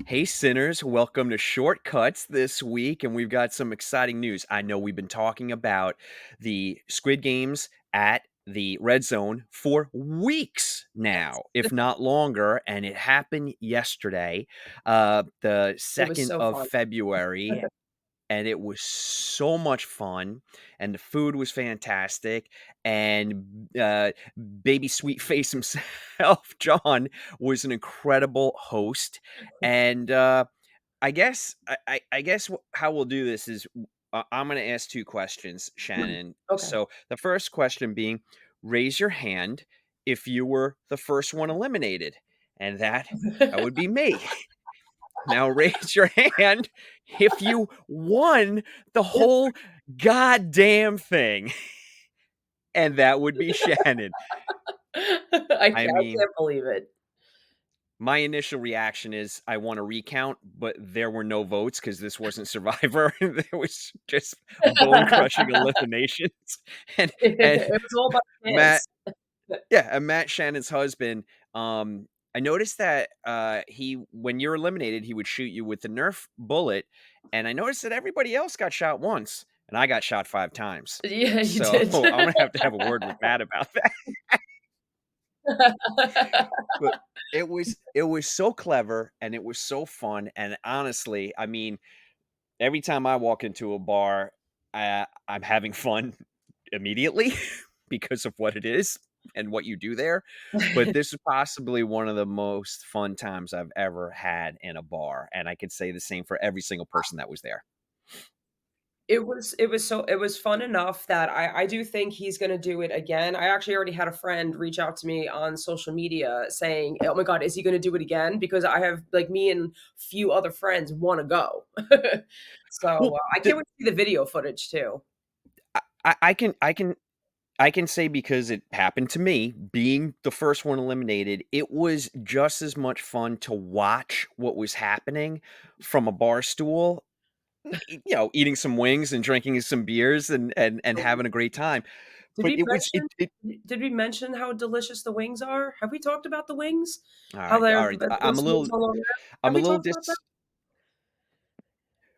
Hey, Sinners, welcome to Shortcuts this week, and we've got some exciting news. I know we've been talking about the Squid Games at the Red Zone for weeks Yes. now, if not longer, and it happened yesterday, the It was 2nd so of fun. February, and it was so much fun, and the food was fantastic, and, baby sweet face himself, John, was an incredible host, and, I guess how we'll do this is I'm gonna ask 2 questions, Shannon. Okay. So, the first question being, raise your hand if you were the first one eliminated, and that would be me. Now raise your hand if you won the whole goddamn thing, and that would be Shannon. I I mean, can't believe it. my initial reaction is I want a recount, but there were no votes because this wasn't Survivor. There was just bone-crushing eliminations, and It was all about Matt chance. yeah, and Matt Shannon's husband, I noticed that, he when you're eliminated, he would shoot you with the Nerf bullet, and I noticed that everybody else got shot once, and I got shot 5 times. Yeah, you So, did. I'm gonna have to have a word with Matt about that. But it was so clever, and it was so fun, and honestly, I mean, every time I walk into a bar, I'm having fun immediately because of what it is and what you do there, but this is possibly one of the most fun times I've ever had in a bar, and I could say the same for every single person that was there. It was fun enough that I do think he's gonna do it again. I actually already had a friend reach out to me on social media saying, "Oh my god, is he gonna do it again?" Because I have like, me and few other friends wanna go. So, Well, I can't wait to see the video footage too. I can say because it happened to me, being the first one eliminated, it was just as much fun to watch what was happening from a bar stool, eating some wings and drinking some beers and having a great time. Did But we it was mention it did we mention how delicious the wings are? Have we talked about the wings? How alright, they're alright, that I'm a those wings little all over there? Have I'm a we little talked about that? dis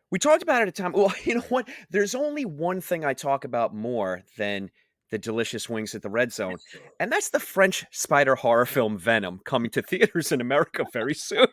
we talked about it at a time well, you know what? There's only one thing I talk about more than the delicious wings at the Red Zone, and that's the French spider horror film Venom coming to theaters in America very soon.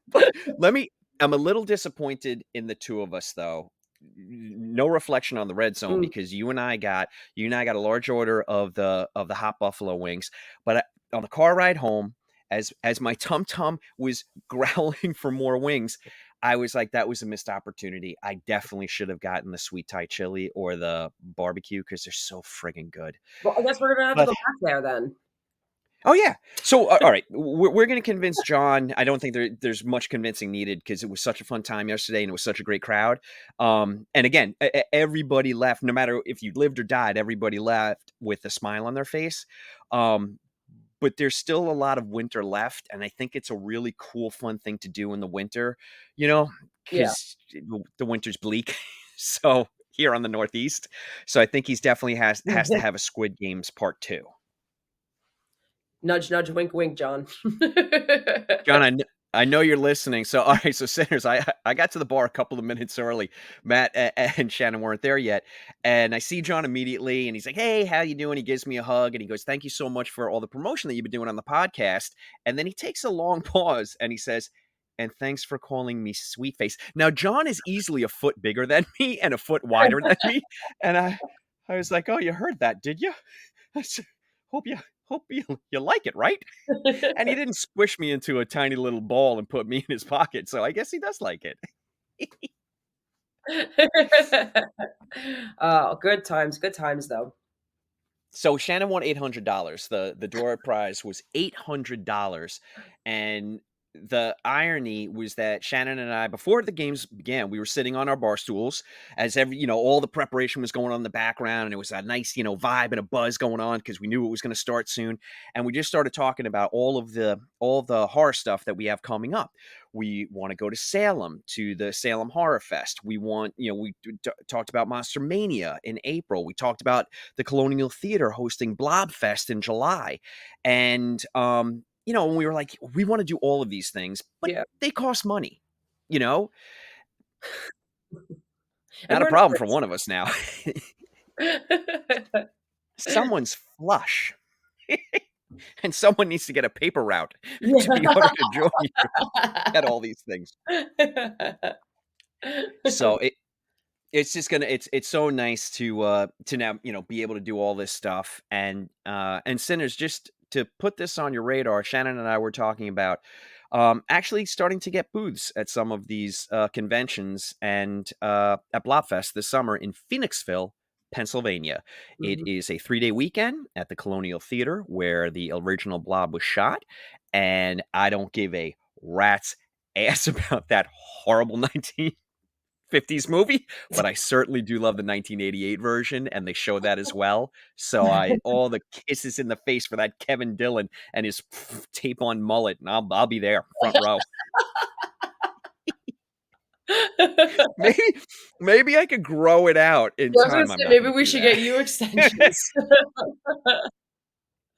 But let me I'm a little disappointed in the 2 of us, though. No reflection on the Red Zone Mm. because you and I got a large order of the hot buffalo wings, but on the car ride home, as my tum tum was growling for more wings, I was like, "That was a missed opportunity. I definitely should have gotten the sweet Thai chili or the barbecue because 'cause they're so friggin' good." Well, I guess we're gonna have to But go back there then. Oh, yeah. So, alright, we're gonna convince John. I don't think there's much convincing needed because it was such a fun time yesterday, and it was such a great crowd. And again, everybody left, no matter if you lived or died, everybody left with a smile on their face. Um, but there's still a lot of winter left, and I think it's a really cool, fun thing to do in the winter, Yeah. because the winter's bleak, so here on the Northeast. So I think he's definitely has to have a Squid Games part 2. Nudge, nudge, wink, wink, John. John, I know you're listening. So, all right, so Sinners, I got to the bar a couple of minutes early. Matt and Shannon weren't there yet, and I see John immediately, and he's like, "Hey, how you doing?" He gives me a hug, and he goes, "Thank you so much for all the promotion that you've been doing on the podcast." And then he takes a long pause, and he says, "And thanks for calling me sweet face." Now, John is easily a foot bigger than me and a foot wider than me, and I was like, "Oh, you heard that, did you?" I said, "Hope you like it, right?" And he didn't squish me into a tiny little ball and put me in his pocket, so I guess he does like it. Oh, good times though. So Shannon won $800. The door prize was $800, and the irony was that Shannon and I, before the games began, we were sitting on our bar stools as all the preparation was going on in the background, and it was a nice, vibe and a buzz going on because we knew it was going to start soon, and we just started talking about all the horror stuff that we have coming up. We want to go to Salem to the Salem Horror Fest. We want, we talked about Monster Mania in April. We talked about the Colonial Theater hosting Blobfest in July. And and we were like, we want to do all of these things, but Yeah. they cost money, you know? And Not a we're not problem for rich. one of us now. Someone's flush, and someone needs to get a paper route to be able to join you at all these things. So it's just gonna it's so nice to now, be able to do all this stuff, and Sinners, just to put this on your radar, Shannon and I were talking about, actually starting to get booths at some of these, conventions and, at Blobfest this summer in Phoenixville, Pennsylvania. It Mhm. is a 3-day weekend at the Colonial Theater where the original Blob was shot, and I don't give a rat's ass about that horrible 1950s movie, but I certainly do love the 1988 version, and they show that as well. So I all the kisses in the face for that Kevin Dillon and his tape on mullet, and I'll be there, front row. Maybe maybe I could grow it out in Yeah, I was gonna time. I'm say, not maybe gonna we do should get you that. extensions.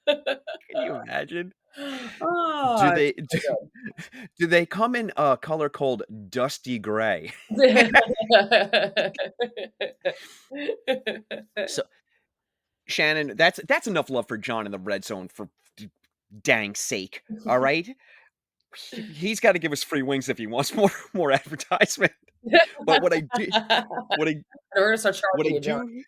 Can you imagine? Do Ah, it's they do, so do they come in a color called dusty gray? good. So Shannon, that's enough love for John in the red zone for dang sake. All right? He's got to give us free wings if he wants more advertisement. But what I We're gonna start what I charging you, John. do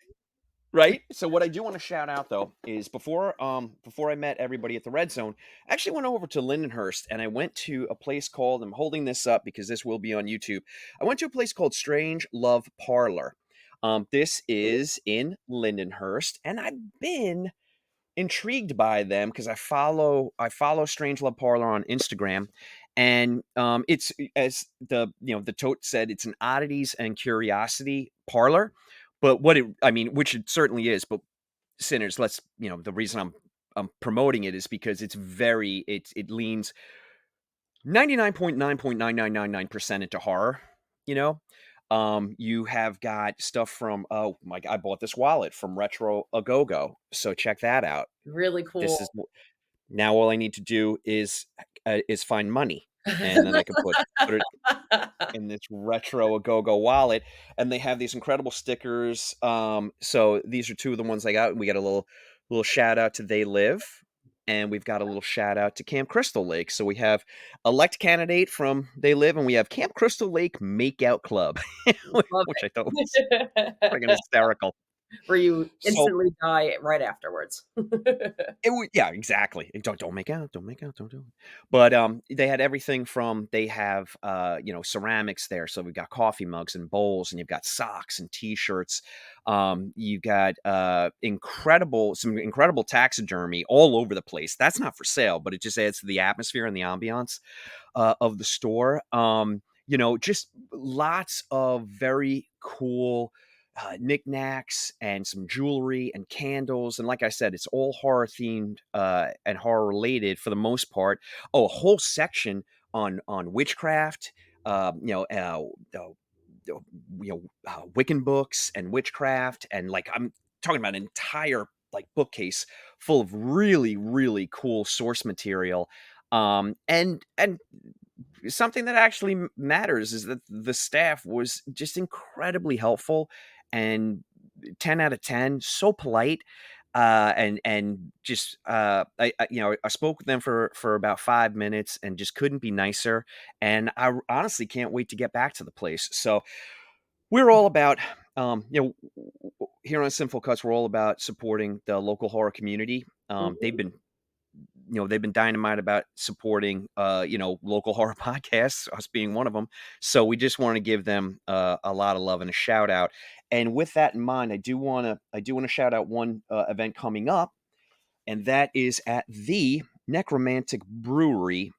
right? So what I do want to shout out though is before I met everybody at the Red Zone, I actually went over to Lindenhurst and I went to a place called, I'm holding this up because this will be on YouTube. I went to a place called Strange Love Parlor. This is in Lindenhurst, and I've been intrigued by them because I follow Strange Love Parlor on Instagram, and it's as the tote said, it's an oddities and curiosity parlor. But which it certainly is. But Sinners, the reason I'm promoting it is because it leans 99.99999% into horror. You know, you have got stuff from, oh my, I bought this wallet from Retro Agogo, so check that out. Really This cool. is now all I need to do is find money, and then I can put it in this Retro Agogo wallet, and they have these incredible stickers. So these are two of the ones I got. We got a little shout out to They Live, and we've got a little shout out to Camp Crystal Lake. So we have elect candidate from They Live, and we have Camp Crystal Lake Makeout Club, Love which I thought was it. friggin' hysterical. Where you So instantly die right afterwards. yeah, exactly. Don't make out, don't do it. But, they had everything from they have, ceramics there, so we've got coffee mugs and bowls, and you've got socks and T-shirts. You've got, some incredible taxidermy all over the place. That's not for sale, but it just adds to the atmosphere and the ambiance, of the store. Just lots of very cool knickknacks and some jewelry and candles. And like I said, it's all horror themed and horror related for the most part. Oh, a whole section on witchcraft. Wiccan books and witchcraft, and like I'm talking about an entire like bookcase full of really really cool source material. And something that actually matters is that the staff was just incredibly helpful and 10 out of 10, so polite. And just I spoke with them for about 5 minutes and just couldn't be nicer. And I honestly can't wait to get back to the place. So we're all about here on Sinful Cuts, we're all about supporting the local horror community. They've been dynamite about supporting, local horror podcasts, us being one of them. So we just want to give them a lot of love and a shout out. And with that in mind, I do want to shout out one event coming up, and that is at the Necromantic Brew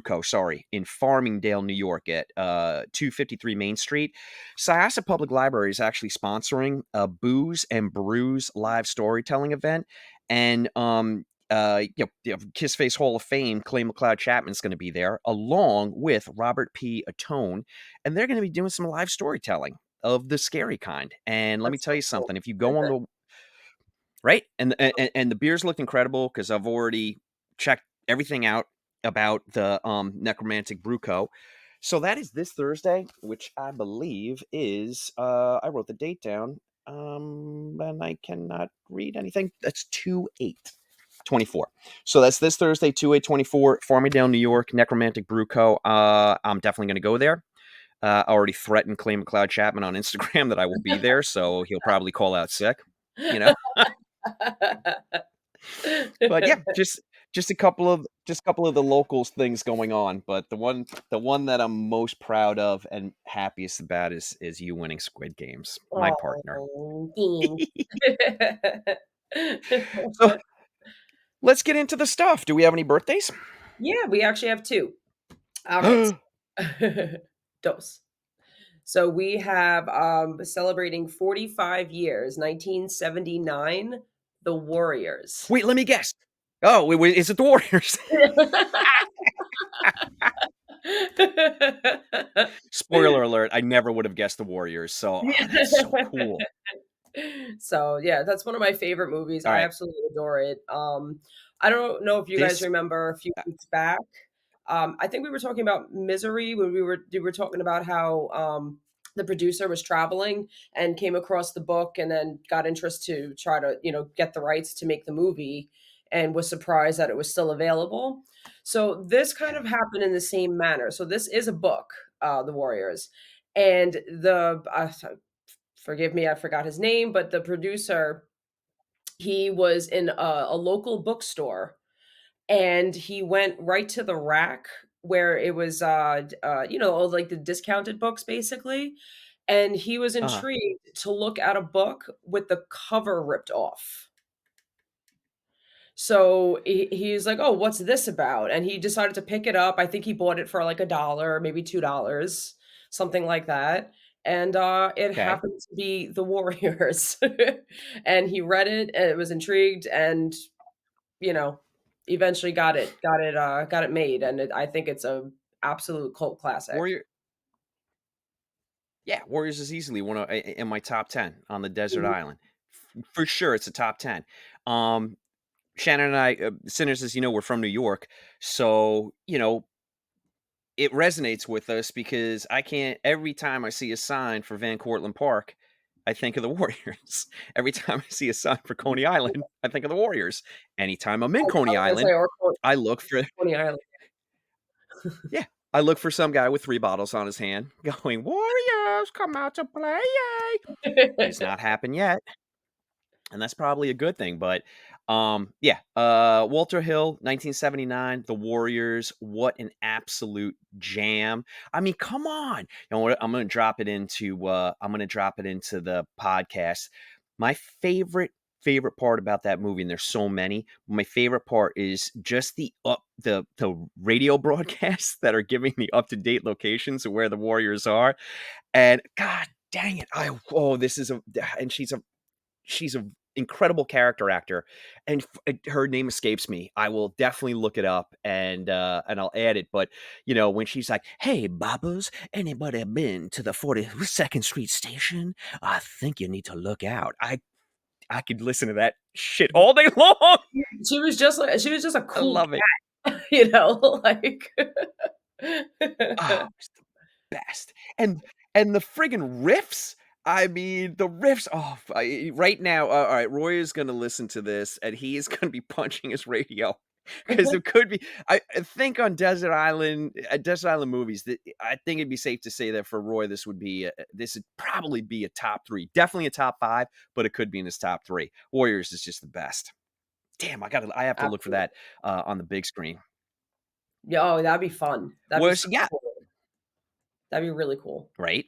Co. Sorry, in Farmingdale, New York, at 253 Main Street. Syosset Public Library is actually sponsoring a Booze and Brews live storytelling event, and Kiss Face Hall of Fame Clay McLeod Chapman's going to be there, along with Robert P. Atone, and they're going to be doing some live storytelling of the scary kind. And let me That's tell so you cool. something: if you go on the right? And the beers looked incredible because I've already checked everything out about the necromantic brew co. So that is this Thursday, which I believe is I wrote the date down. And I cannot read anything. That's 2/8/24. So that's this Thursday, 2/8/24, Farmingdale, New York, Necromantic Brew Co. I'm definitely going to go there. I already threatened Clay McLeod Chapman on Instagram that I will be there, so he'll probably call out sick, you know. But yeah, just a couple of the locals things going on. But the one that I'm most proud of and happiest about is you winning Squid Games, my partner. Oh, thanks. So let's get into the stuff. Do we have any birthdays? Yeah, we actually have 2. Alright. Dos. So we have, celebrating 45 years, 1979, The Warriors. Wait, let me guess. Oh, wait, is it the Warriors? Spoiler alert, I never would have guessed the Warriors. So, oh, that's so cool. So, yeah, that's one of my favorite movies. All I right. absolutely adore it. I don't know if you guys This remember a few uh, weeks back. I think we were talking about Misery when we were talking about how the producer was traveling and came across the book and then got interest to try to, get the rights to make the movie and was surprised that it was still available. So this kind of okay. happened in the same manner. So this is a book, The Warriors, and the forgive me, I forgot his name, but the producer, he was in a local bookstore and he went right to the rack where it was, all like the discounted books basically. And he was Uh-huh. intrigued to look at a book with the cover ripped off. So he's like, "Oh, what's this about?" And he decided to pick it up. I think he bought it for like a dollar, maybe $2, something like that. And it Okay. happened to be The Warriors. And he read it and was intrigued and, you know, eventually got it made. And I think it's a absolute cult classic. Warrior Yeah, Warriors is easily one of in my top 10 on the desert Mhm. island. For sure, it's a top 10. Um, Shannon and I, Sinners, as you know, we're from New York, so, it resonates with us because I can't every time I see a sign for Van Cortlandt Park, I think of the Warriors. Every time I see a sign for Coney Island, I think of the Warriors. Anytime I'm in I Coney was gonna say, Island, or I look for Coney Island. yeah, I look for some guy with 3 bottles on his hand going, "Warriors, come out to play." He's not happened yet, and that's probably a good thing, but, yeah, Walter Hill, 1979, The Warriors, what an absolute jam. I mean, come on. You know what? I'm gonna drop it into the podcast. My favorite part about that movie, and there's so many, my favorite part is just the radio broadcasts that are giving the up-to-date locations of where the Warriors are, and god dang it, this is a and she's a incredible character actor, and her name escapes me. I will definitely look it up and I'll add it. But when she's like, "Hey, Bobbers, anybody been to the 42nd Street station? I think you need to look out." I could listen to that shit all day long. She was just a I cool love it. cat, like Oh, best. And the friggin' riffs, I mean, the riffs, oh, right now, alright, Roy is gonna listen to this, and he is gonna be punching his radio because it could be I think on Desert Island movies, that I think it'd be safe to say that for Roy, this would probably be a top 3, definitely a top 5, but it could be in his top 3. Warriors is just the best. Damn, I have to look for Absolutely. that, on the big screen. Yeah, oh, that'd be fun. That'd What be else so you got? cool. That'd be really cool. Right?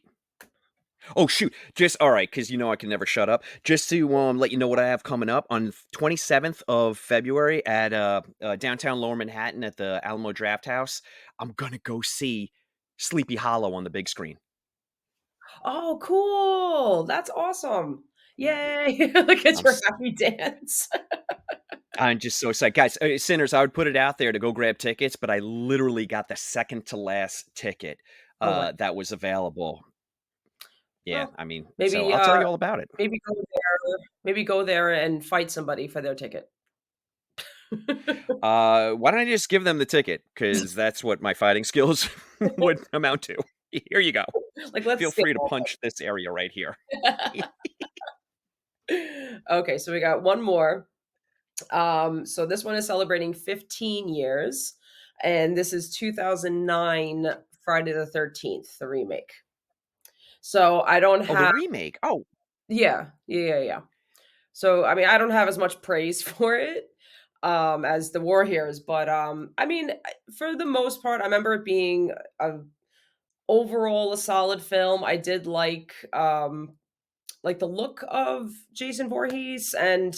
Oh shoot! Just all right, because I can never shut up. Just to let you know what I have coming up on 27th of February at downtown Lower Manhattan at the Alamo Draft House. I'm gonna go see Sleepy Hollow on the big screen. Oh, cool. That's awesome. Yay. Look at I'm your s- happy dance. I'm just so excited, guys. Sinners, I would put it out there to go grab tickets, but I literally got the second to last ticket Oh my that was available. Yeah, well, I mean, so maybe, I'll tell you all about it. maybe go there and fight somebody for their ticket. Why don't I just give them the ticket? Because that's what my fighting skills would amount to. Here you go. Like, let's Feel skip free to all punch this area right here. that. Okay, so we got one more. So this one is celebrating 15 years, and this is 2009 Friday the 13th, the remake. So I don't Oh, the have remake. Oh, yeah. So, I mean, I don't have as much praise for it, as the War Heroes, but, I mean, for the most part, I remember it being a overall a solid film. I did like the look of Jason Voorhees, and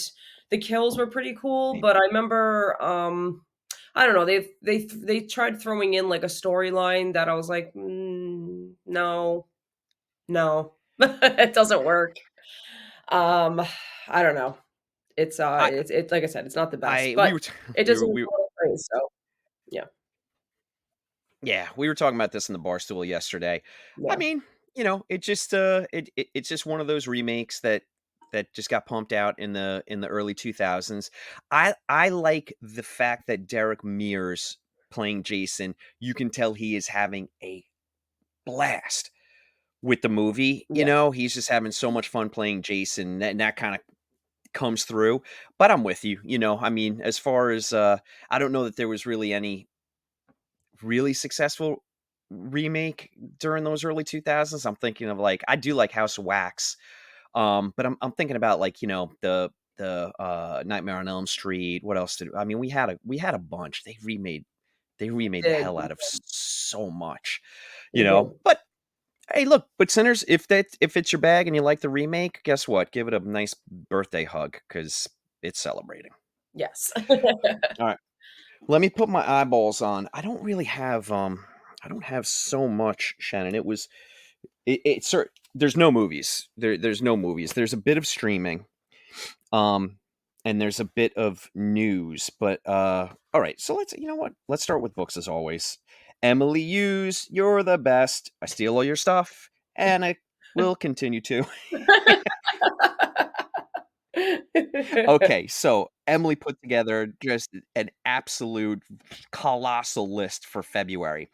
the kills were pretty cool, maybe. but I remember, I don't know, they tried throwing in, like, a storyline that I was like, no, no, it doesn't work." Um, I don't know. I, It's like I said, it's not the best, I, we but were, it we does were, get a we, lot of praise, so yeah, yeah, we were talking about this in the bar stool yesterday. I yeah, mean, it just, it's just one of those remakes that just got pumped out in the early 2000s. I like the fact that Derek Mears playing Jason. You can tell he is having a blast with the movie. yeah, He's just having so much fun playing Jason, and that kind of comes through. But I'm with you. I mean, as far as I don't know that there was really any really successful remake during those early 2000s. I'm thinking of like I do like House of Wax, but I'm thinking about like the Nightmare on Elm Street. What else did I mean? We had a bunch. They remade the they did, hell out of so much, they did. But hey, look, but Sinners, if it's your bag and you like the remake, guess what? Give it a nice birthday hug because it's celebrating. Yes. All right. Let me put my eyeballs on. I don't have so much, Shannon. There's no movies. There's no movies. There's a bit of streaming. Um and there's a bit of news, but all right. So let's you know what? Let's start with books as always. Emily Hughes, you're the best. I steal all your stuff and I will continue to. Okay, so Emily put together just an absolute colossal list for February.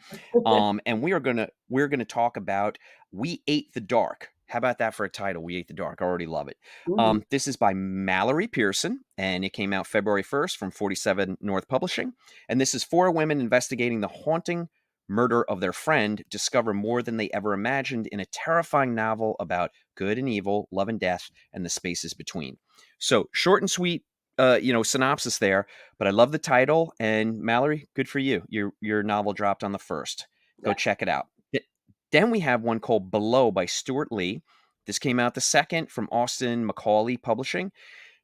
And we're gonna talk about We Ate the Dark. How about that for a title? We Ate the Dark. I already love it. Mhm. This is by Mallory Pearson, and it came out February 1st from 47 North Publishing. And this is four women investigating the haunting murder of their friend, discover more than they ever imagined in a terrifying novel about good and evil, love and death, and the spaces between. So short and sweet, synopsis there. But I love the title. And Mallory, good for you. Your novel dropped on the first. Go Yeah. check it out. Then we have one called Below by Stuart Lee. This came out the second from Austin Macaulay Publishing.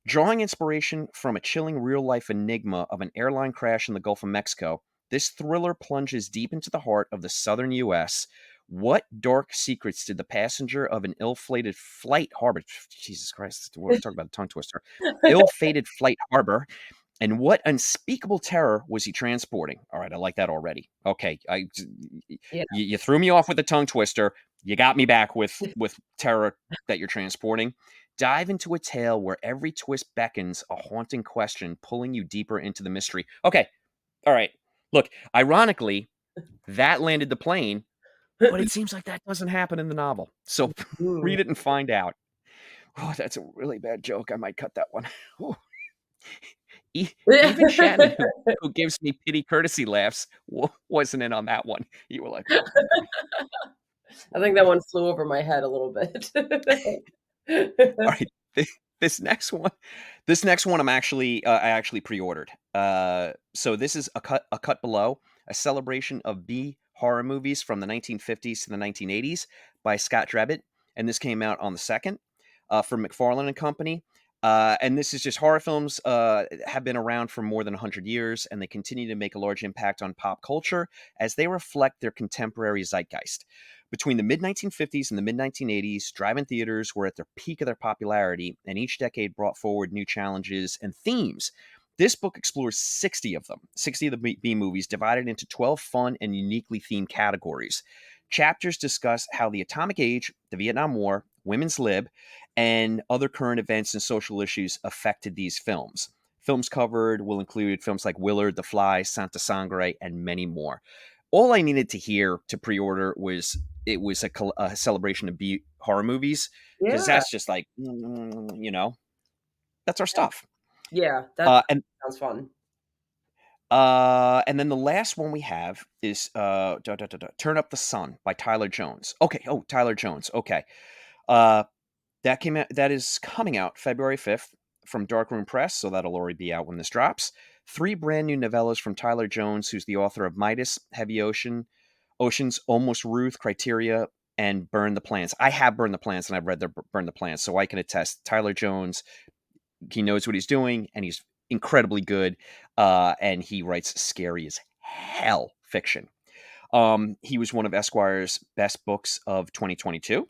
Drawing inspiration from a chilling real life enigma of an airline crash in the Gulf of Mexico, this thriller plunges deep into the heart of the southern U.S. What dark secrets did the passenger of an ill-fated flight harbor? Jesus Christ, talk about a tongue twister. Ill-fated flight harbor, and what unspeakable terror was he transporting? All right, I like that already. Okay, Yeah. you threw me off with a tongue twister. You got me back with terror that you're transporting. Dive into a tale where every twist beckons a haunting question, pulling you deeper into the mystery. Okay, all right. Look, ironically, that landed the plane, but it seems like that doesn't happen in the novel. So Mm. read it and find out. Oh, that's a really bad joke. I might cut that one. Even Shannon, who gives me pity courtesy laughs, wasn't in on that one. You were like, "Oh boy." I think that one flew over my head a little bit. All right, this next one, I actually pre-ordered. So this is a cut below, a celebration of B horror movies from the 1950s to the 1980s by Scott Drebbett, and this came out on the second from McFarlane and Company. And this is just horror films have been around for more than 100 years, and they continue to make a large impact on pop culture as they reflect their contemporary zeitgeist. Between the mid 1950s and the mid 1980s, drive in theaters were at their peak of their popularity, and each decade brought forward new challenges and themes. This book explores 60 of them, 60 of the B movies, divided into 12 fun and uniquely themed categories. Chapters discuss how the atomic age, the Vietnam War, women's lib, and other current events and social issues affected these films. Films covered will include films like Willard, The Fly, Santa Sangre, and many more. All I needed to hear to pre-order was it was a celebration of B horror movies because Yeah. that's just like that's our stuff. Yeah, that Uh, and sounds fun. and then the last one we have is Turn Up the Sun by Tyler Jones. Okay, oh Tyler Jones. Okay, uh, that came out. That is coming out February 5th from Darkroom Press, so that'll already be out when this drops. Three brand new novellas from Tyler Jones, who's the author of Midas, Heavy Oceans, Almost Ruth, Criteria, and Burn the Plants. I have Burn the Plants, and I've read the Burn the Plants, so I can attest. Tyler Jones, he knows what he's doing, and he's incredibly good. And he writes scary as hell fiction. He was one of Esquire's best books of 2022.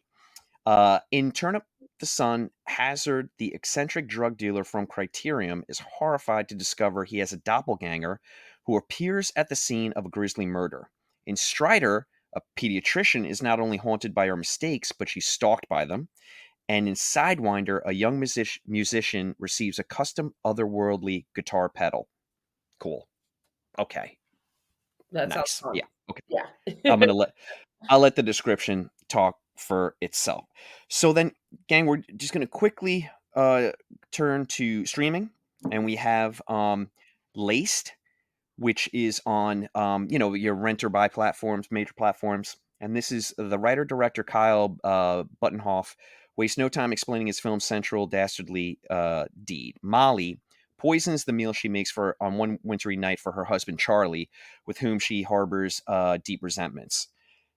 In Turn Up the Sun, Hazard, the eccentric drug dealer from Criterium, is horrified to discover he has a doppelganger who appears at the scene of a grisly murder. In Strider, a pediatrician is not only haunted by her mistakes, but she's stalked by them. And in Sidewinder, a young musician receives a custom otherworldly guitar pedal. Cool. Okay. That sounds Nice. fun. Yeah. Okay. Yeah. I'm gonna let I'll let the description talk for itself. So then, gang, we're just going to quickly turn to streaming, and we have Laced, which is on your rent or buy platforms, major platforms. And this is the writer director Kyle Buttonhoff wastes no time explaining his film's central dastardly deed. Molly poisons the meal she makes for on one wintry night for her husband Charlie, with whom she harbors deep resentments.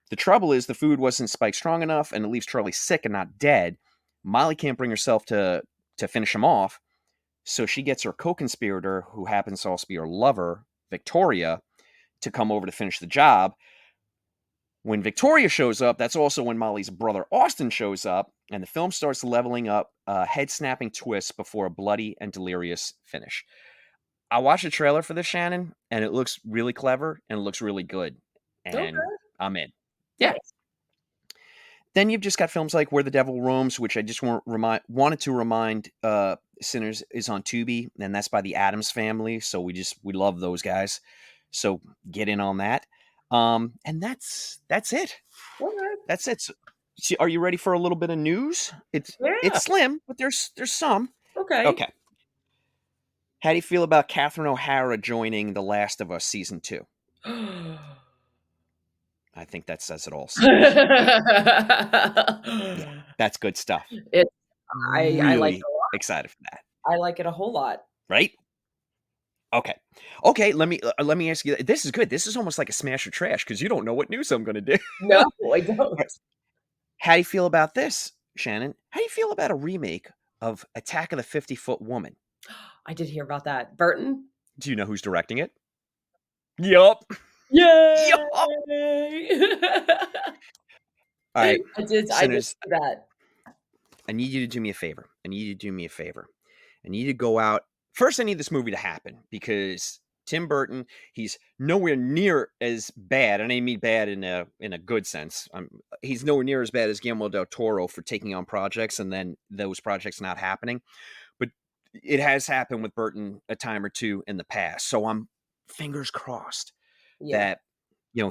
The trouble is the food wasn't spiked strong enough, and it leaves Charlie sick and not dead. Molly can't bring herself to finish him off, so she gets her co-conspirator, who happens to also be her lover, Victoria, to come over to finish the job. When Victoria shows up, that's also when Molly's brother Austin shows up, and the film starts leveling up head-snapping twists before a bloody and delirious finish. I watched a trailer for this, Shannon, and it looks really clever and it looks really good, and Okay. I'm in. Yeah. Nice. Then you've just got films like Where the Devil Roams, which I just wanted to remind Sinners is on Tubi, and that's by the Addams family. So we love those guys. So get in on that. And that's it. Okay. That's it. So, are you ready for a little bit of news? Yeah. It's slim, but there's some. Okay. Okay. How do you feel about Catherine O'Hara joining The Last of Us season 2? I think that says it all, Sinners. Yeah, yeah, that's good stuff. It I like it Really a lot. excited for that. I like it a whole lot. Right? Okay. Okay, let me ask you, this is good. This is almost like a smash or trash because you don't know what news I'm gonna do. No, I don't. How do you feel about this, Shannon? How do you feel about a remake of Attack of the 50-Foot Woman? I did hear about that. Burton? Do you know who's directing it? Yup. Yup. Yay! Alright, I did Sinners, see that. I need you to do me a favor. I need you to do me a favor. I need you to go out. First, I need this movie to happen because Tim Burton, he's nowhere near as bad, and I mean bad in a good sense. He's nowhere near as bad as Guillermo del Toro for taking on projects and then those projects not happening. But it has happened with Burton a time or two in the past. So I'm fingers crossed Yeah. that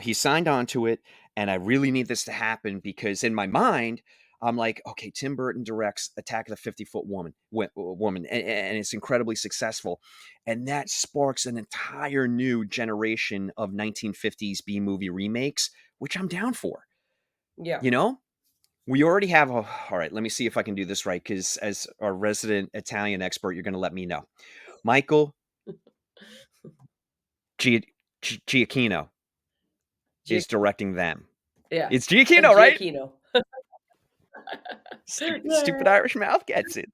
he signed on to it, and I really need this to happen because in my mind, I'm like, okay, Tim Burton directs Attack of the 50-Foot Woman, and it's incredibly successful, and that sparks an entire new generation of 1950s B movie remakes, which I'm down for. Yeah. You know, we already have. All right, let me see if I can do this right, because as our resident Italian expert, you're going to let me know. Michael Giacchino Gia is directing them. yeah. It's Giacchino, right? Giacchino. Stupid Irish mouth gets it.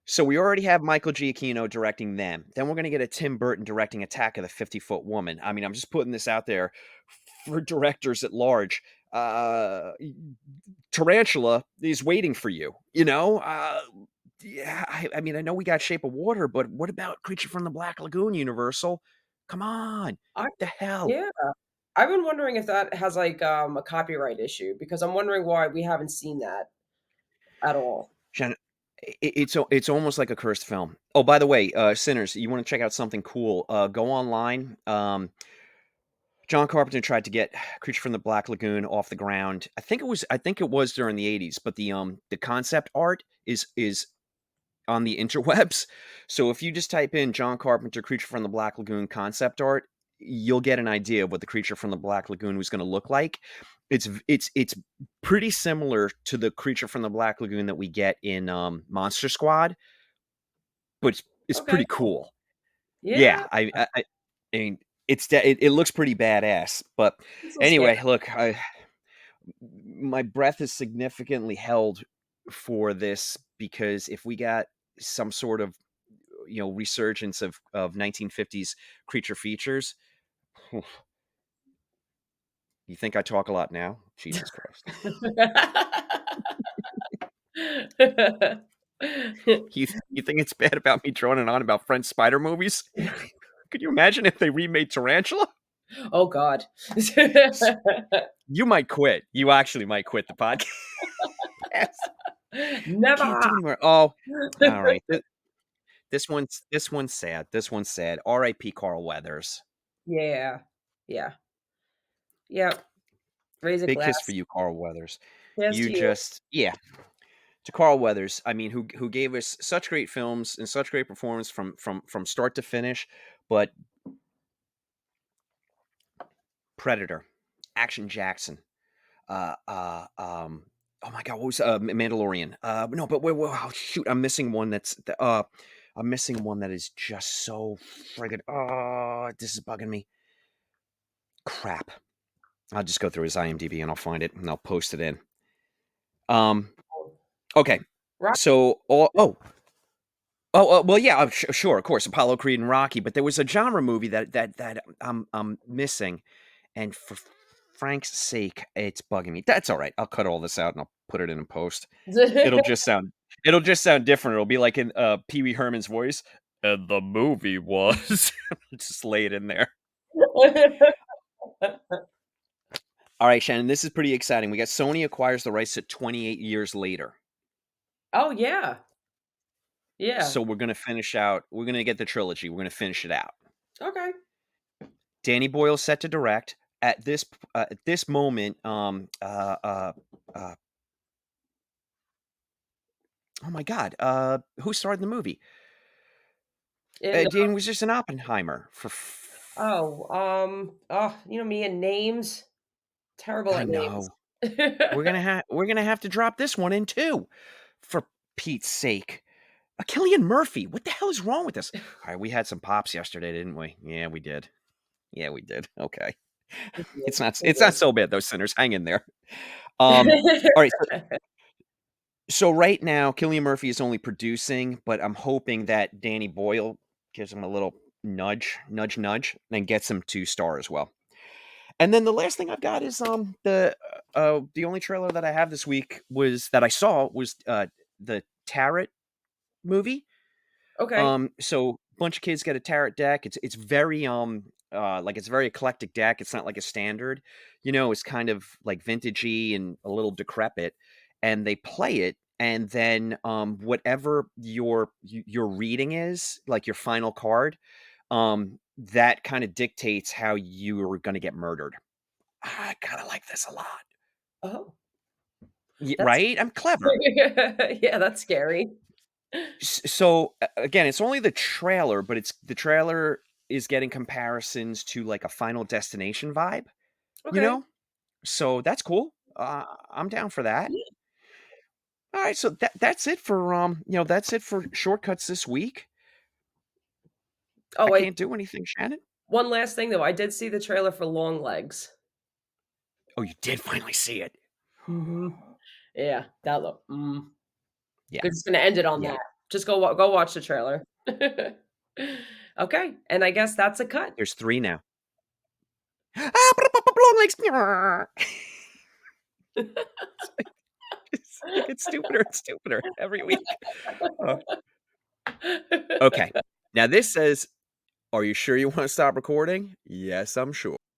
So we already have Michael Giacchino directing them. Then we're going to get a Tim Burton directing Attack of the 50-Foot Woman. I mean, I'm just putting this out there for directors at large. Tarantula is waiting for you. Yeah. I mean, I know we got Shape of Water, but what about Creature from the Black Lagoon? Universal, come on, I what the hell? yeah. I've been wondering if that has, like, a copyright issue because I'm wondering why we haven't seen that at all. It's almost like a cursed film. Oh, by the way, Sinners, you wanna check out something cool, go online, John Carpenter tried to get Creature from the Black Lagoon off the ground. I think it was during the '80s, but the concept art is on the interwebs. So if you just type in John Carpenter Creature from the Black Lagoon concept art, you'll get an idea of what the Creature from the Black Lagoon was gonna look like. It's pretty similar to the Creature from the Black Lagoon that we get in, Monster Squad, but it's Okay, pretty cool. yeah, Yeah, I mean, it looks pretty badass, but it's so scary. anyway, look, my breath is significantly held for this because if we got some sort of, resurgence of 1950s creature features, oof, you think I talk a lot now? Jesus Christ. You think it's bad about me droning on about French spider movies? Could you imagine if they remade Tarantula? Oh god. You might quit. You actually might quit the podcast. Can't Never. do anymore. Oh, all right. This one's sad. This one's sad. R.I.P. Carl Weathers. Yeah. Yeah. Yep. Raise a Big kiss for glass. you, Carl Weathers. Here's You to you. just yeah, to Carl Weathers. I mean, who gave us such great films and such great performance from start to finish, but Predator, Action Jackson, oh my god, what was Mandalorian? No, but wait, oh, shoot, I'm missing one that is just so friggin' oh, this is bugging me. Crap. I'll just go through his IMDb and I'll find it and I'll post it in. Um, okay. Right. So, well, yeah, sure, of course, Apollo Creed and Rocky, but there was a genre movie that I'm missing, and for Frank's sake, it's bugging me. That's all right. I'll cut all this out and I'll put it in a post. It'll just sound it'll just sound different. It'll be like in Pee Wee Herman's voice. And the movie was just lay it in there. All right, Shannon, this is pretty exciting. We got Sony acquires the rights to 28 years later. Oh, yeah. Yeah. So we're gonna get the trilogy. We're gonna finish it out. Okay. Danny Boyle set to direct. At this moment, oh my god, who starred in the movie? And, Dan was just an Oppenheimer oh, you know me and names, terrible I at names. know. We're gonna have to drop this one in too, for Pete's sake. Cillian Murphy, what the hell is wrong with this? All right, we had some pops yesterday, didn't we? Yeah, we did. Yeah, we did. Okay. It's not so bad though, Sinners. Hang in there. All right, so right now, Cillian Murphy is only producing, but I'm hoping that Danny Boyle gives him a little nudge, nudge, nudge, and gets him to star as well. And then the last thing I've got is the only trailer that I have this week was the Tarot movie. Okay. So bunch of kids get a tarot deck. It's very like it's a very eclectic deck. It's not like a standard, it's kind of like vintagey and a little decrepit. And they play it, and then whatever your reading is, like your final card, that kind of dictates how you are gonna get murdered. I kinda like this a lot. Oh, Ye that's right? I'm clever. yeah, that's scary. So, again, it's only the trailer, but it's the trailer is getting comparisons to, like, a Final Destination vibe, you Okay. know? So, that's cool. I'm down for that. Yeah. Alright, so that's it for shortcuts this week. Oh, I wait, can't do anything, Shannon. one last thing, though, I did see the trailer for Long Legs. Oh, you did finally see it. Mhm. Yeah, that look Yeah, we're just gonna end it on yeah. that. Just go watch the trailer. Okay, and I guess that's a cut. There's 3 now. Ah, long legs. It gets stupider and stupider every week. Uh, okay. Now this says, "Are you sure you wanna stop recording?" Yes, I'm sure.